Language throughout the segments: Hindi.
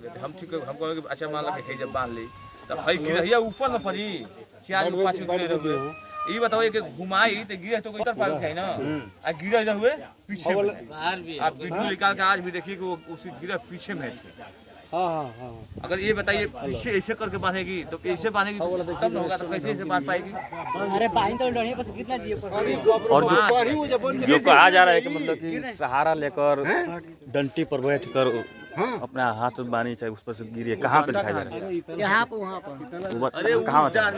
कहते हम ठीक हम कहेंगे अच्छा मान ला कि जब बांध ली तब भाई गिरहिया ऊपर न पड़ी 4 5 गिरे रहे ये बताओ कि घुमाई तो गिरे तो इधर पार चाहिए ना आ गिरे रहे पीछे आप वीडियो निकाल के आज भी देखिए कि वो उसी गिरे पीछे में थे। हाँ। अगर ये बताइए पीछे ऐसे करके बांधेगी तो ऐसे बांधेगी तब न होगा तो कैसे ऐसे बांध पाएगी। अरे बांध तो लड़िए बस कितना दिए और जो कहा जा रहा है कि मतलब कि सहारा लेकर डंटी पर बैठ कर अपना हाथ बानी चाहे उस पर से गिरे कहाँ पे दिखाई जा रहा है यहाँ पर वहाँ पर अरे कहाँ होता है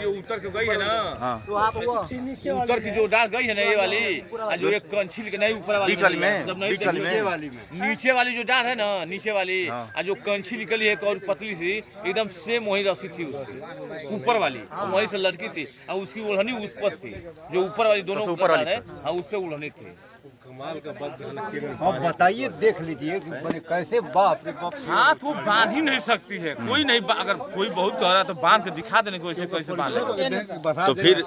जो उतर के गई है ना वहाँ पर उतर की जो डाल गई है ना ये वाली जो एक कंछी के नहीं ऊपर वाली बीच वाली में नीचे वाली जो डाल है ना नीचे वाली जो कंछी निकली है और पतली सी एकदम सेम वही रस्सी थी उसकी ऊपर वाली वहीं से लड़की थी और उसकी उड़नी उस पर थी जो ऊपर वाली दोनों ऊपर वाली है उस पर उड़नी थी। अब बताइए देख लीजिए कि कैसे बाप रे बाप हाथ वो बांध ही नहीं सकती है कोई नहीं अगर कोई बहुत कह रहा तो बांध के दिखा देने को कैसे बांध तो फिर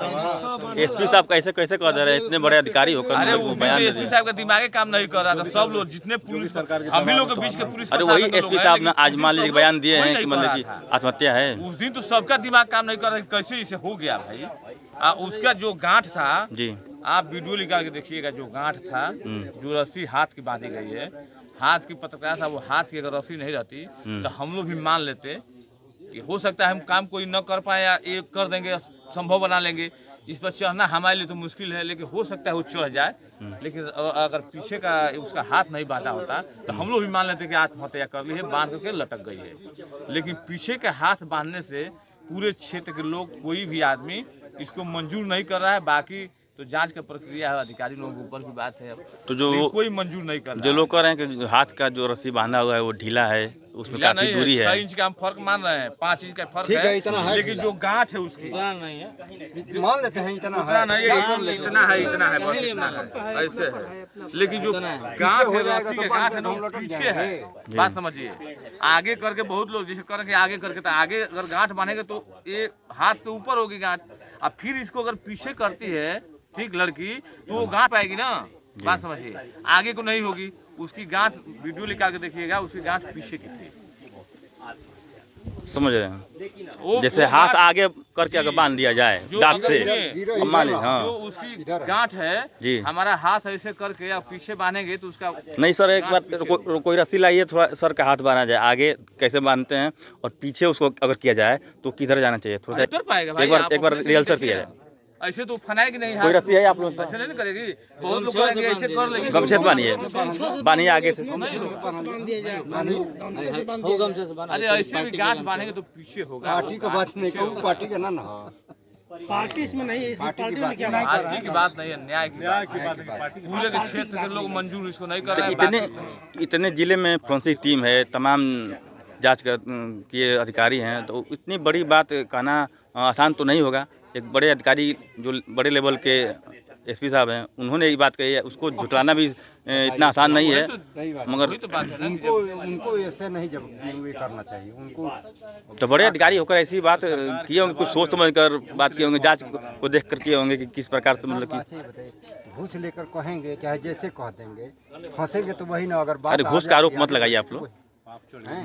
एसपी साहब कैसे कह रहे हैं इतने बड़े अधिकारी होकर। अरे एसपी साहब का दिमागे काम नहीं कर रहा था सब लोग जितने पुलिस हम ही लोग के बीच के पुलिस अरे वही एसपी साहब ने आज मान लीजिए बयान दिए हैं कि मतलब कि आत्महत्या है उस दिन तो सबका दिमाग काम नहीं कर रहा कैसे इसे हो गया भाई। उसका जो गांठ था जी आप वीडियो निकाल के देखिएगा जो गांठ था जो रस्सी हाथ की बांधी गई है हाथ की पत्रकार था वो हाथ की अगर रस्सी नहीं रहती तो हम लोग भी मान लेते कि हो सकता है हम काम कोई न कर पाए या एक कर देंगे संभव बना लेंगे इस पर चढ़ना हमारे लिए तो मुश्किल है लेकिन हो सकता है वो चढ़ जाए लेकिन अगर पीछे का उसका हाथ नहीं बांधा होता तो हम लोग भी मान लेते कि आत्महत्या कर ली है बांध करके लटक गई है। लेकिन पीछे के हाथ बांधने से पूरे क्षेत्र के लोग कोई भी आदमी इसको मंजूर नहीं कर रहा है। बाकी तो जांच का प्रक्रिया है अधिकारी लोगों के ऊपर की बात है। तो जो कोई मंजूर नहीं कर रहा जो लोग कह रहे हैं कि हाथ का जो रस्सी बांधा हुआ है वो ढीला है उसमें काफी दूरी है 6 इंच का हम फर्क मान रहे हैं 5 इंच का फर्क है इतना है लेकिन जो गांठ है उसकी मान लेते हैं इतना है बस इतना है ऐसे है लेकिन जो गांठ है रस्सी का गांठ है ना वो पीछे है। बात समझिए आगे करके बहुत लोग जैसे करेंगे आगे करके तो आगे अगर गांठ बांधेंगे तो ये हाथ से ऊपर होगी गांठ अब फिर इसको अगर पीछे करती है ठीक लड़की तो वो गांठ पाएगी ना। बात समझिए आगे को नहीं होगी उसकी गांठ वीडियो निकाल के देखिएगा उसकी गांठ पीछे की थी समझ रहे हैं जैसे हाथ आगे करके अगर बांध दिया जाए दांत से मान लीजिए जो उसकी गांठ है जी हमारा हाथ ऐसे करके अब पीछे बांधेंगे तो उसका नहीं सर एक बार कोई रस्सी लाइए थोड़ा सर का हाथ बांधा जाए आगे कैसे बांधते हैं और पीछे उसको अगर किया जाए तो किधर जाना चाहिए थोड़ा सा पाएगा एक बार रिहर्सल किया जाए ऐसे तो फनाएगी नहीं कोई रस्सी है आप लोग ऐसे नहीं करेगी बहुत लोग करेंगे ऐसे कर लेंगे गमछे बानिए आगे से अरे ऐसे भी गांठ बांधेंगे तो पीछे होगा पार्टी का बात नहीं कहूँ पार्टी का ना पार्टी इसमें नहीं है इसमें पार्टी क्या पार्टी की बात नहीं है न्याय की बात है। पूरे के क्षेत्र के लोग मंजूर इसको नहीं कर रहे हैं। इतने जिले में फोरेंसिक टीम है तमाम जांच के अधिकारी हैं तो इतनी बड़ी बात कहना आसान तो नहीं होगा। एक बड़े अधिकारी जो बड़े लेवल के एसपी साहब हैं उन्होंने ये बात कही है उसको झुटलाना भी इतना आसान नहीं है मगर उनको ऐसे नहीं जब ये करना चाहिए उनको तो बड़े अधिकारी होकर ऐसी बात किए होंगे कुछ सोच समझ कर बात किए होंगे जांच को देख कर किए होंगे कि किस प्रकार से मतलब कि घूस लेकर कहेंगे चाहे जैसे कह देंगे फंसेंगे तो वही ना अगर बात अरे घूस का आरोप मत लगाइए आप लोग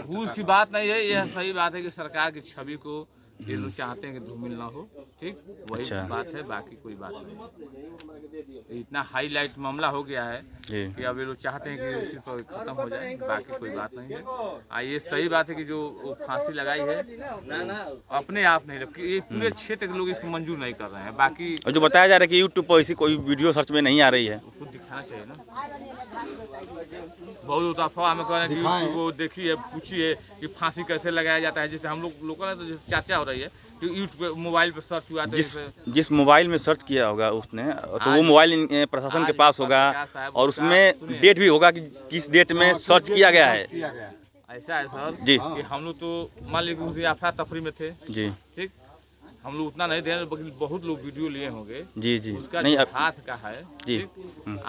घूस की बात नहीं है यह सही बात है कि सरकार की छवि को ये लोग चाहते हैं कि धूमिल ना हो ठीक वही बात है बाकी कोई बात नहीं। इतना हाईलाइट मामला हो गया है कि अब ये लोग चाहते हैं कि इसी पर खत्म हो जाए बाकी कोई बात नहीं है। ये सही बात है कि जो फांसी लगाई है अपने आप नहीं ये पूरे क्षेत्र के लोग इसको मंजूर नहीं कर रहे हैं। बाकी जो बताया जा रहा है कि यूट्यूब पर ऐसी कोई वीडियो सर्च में नहीं आ रही है उसको दिखाना चाहिए ना। बहुत अफवाह में कह रहे हैं कि वो देखिए पूछिए कि फांसी कैसे लगाया जाता है जैसे हम लोग तो जैसे चर्चा हो रही है कि यूट्यूब पे मोबाइल पे सर्च हुआ जिस मोबाइल में सर्च किया होगा उसने तो वो मोबाइल प्रशासन के पास होगा और उसमें डेट भी होगा कि किस डेट में सर्च किया गया है। ऐसा है सर जी कि हम लोग तो मान लीजिए उस दिन अफरा तफरी में थे जी ठीक हम लोग उतना नहीं थे बल्कि बहुत लोग वीडियो लिए होंगे जी जी उसका नहीं हाथ का है जी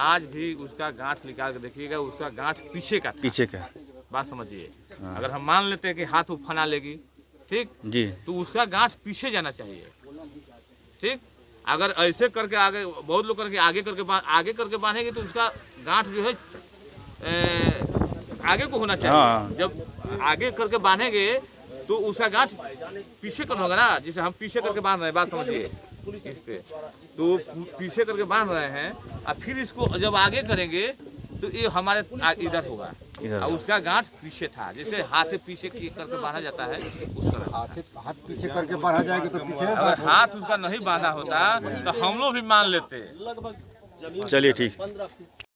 आज भी उसका गांठ निकाल के देखिएगा उसका गांठ पीछे का बात समझिए अगर हम मान लेते हैं कि हाथ वो फना लेगी ठीक जी तो उसका गांठ पीछे जाना चाहिए ठीक। अगर ऐसे करके आगे बहुत लोग करके आगे करके बांधेंगे तो उसका गांठ जो है आगे को होना चाहिए। हाँ। जब आगे करके बांधेंगे तो उसका गांठ पीछे करना होगा ना, जिसे हम पीछे करके बांध रहे हैं, बात समझिए इस पे। तो पीछे करके बांध रहे हैं और फिर इसको जब आगे करेंगे तो ये हमारे इधर होगा और उसका गांठ पीछे था, जैसे हाथ पीछे करके बांधा जाता है उस तरह। हाथ पीछे करके बढ़ा जाएगा तो पीछे अगर हाथ उसका नहीं बांधा होता तो हम लोग भी मान लेते। चलिए ठीक।